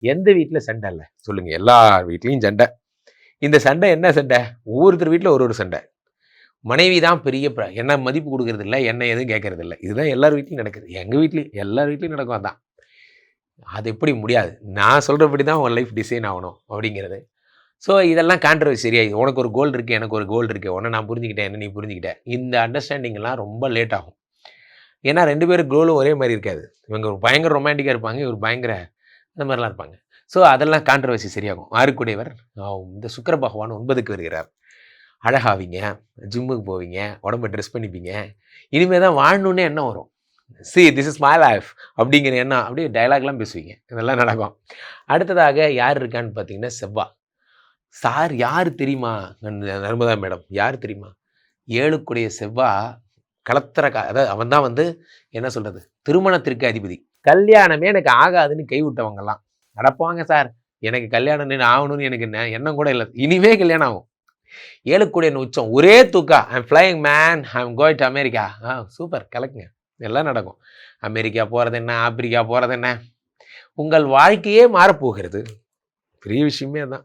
எந்த வீட்டில் சண்டை இல்லை சொல்லுங்கள்? எல்லார் வீட்லேயும் சண்டை. இந்த சண்டை என்ன சண்டை? ஒவ்வொருத்தர் வீட்டில் ஒரு சண்டை. மனைவி தான் பெரிய என்ன மதிப்பு கொடுக்கறது இல்லை, என்ன எதுவும் கேட்கறது இல்லை. இதுதான் எல்லார் வீட்லையும் நடக்குது. எங்கள் வீட்லேயும் எல்லார் வீட்லையும் நடக்கும். அதான் அது எப்படி முடியாது, நான் சொல்கிறபடி தான் உன் லைஃப் டிசைன் ஆகணும் அப்படிங்கிறது. ஸோ இதெல்லாம் கான்ட்ரவர்சி. சரியா, உனக்கு ஒரு கோல் இருக்குது, எனக்கு ஒரு கோல் இருக்குது, உன்னை நான் புரிஞ்சுக்கிட்டேன், என்ன நீ புரிஞ்சுக்கிட்டேன். இந்த அண்டர்ஸ்டாண்டிங்லாம் ரொம்ப லேட் ஆகும். ஏன்னா 2 பேரும் கோலும் ஒரே மாதிரி இருக்காது. இவங்க ஒரு பயங்கர ரொமான்டிக்காக இருப்பாங்க, இவர் பயங்கர அந்த மாதிரிலாம் இருப்பாங்க. ஸோ அதெல்லாம் கான்ட்ரவர்சி சரியாகும். ஆறுக்குடையவர் இந்த சுக்கிர பகவான் 9க்கு வருகிறார். அழகாவீங்க, ஜிம்முக்கு போவீங்க, உடம்பை ட்ரெஸ் பண்ணிப்பீங்க. இனிமேல் தான் வாழணுன்னே எண்ணம் வரும். திஸ் இஸ் மை லைஃப் அப்படிங்கிற எண்ணம். அப்படியே டைலாக்லாம் பேசுவீங்க. இதெல்லாம் நடக்கும். அடுத்ததாக யார் இருக்கான்னு பார்த்தீங்கன்னா செவ்வாய். சார் யார் தெரியுமா? நர்மதா மேடம் யார் தெரியுமா? 7க்குடைய செவ்வாய் கலத்திர அதாவது அவன் தான் என்ன சொல்கிறது, திருமணத்திற்கு அதிபதி. கல்யாணமே எனக்கு ஆகாதுன்னு கைவிட்டவங்கலாம் நடப்பாங்க. சார் எனக்கு கல்யாணம் ஆகணும்னு எனக்கு எண்ணம் கூட இல்லை, இனிமே கல்யாணம் ஆகும். 7க்குடைய உச்சம் ஒரே தூக்கா, I'm flying man, I'm going to America. Super, கலக்குங்க, எல்லாம் நடக்கும். அமெரிக்கா போகிறது என்ன, ஆப்பிரிக்கா போகிறது என்ன, உங்கள் வாழ்க்கையே மாறப்போகிறது. பெரிய விஷயமே தான்.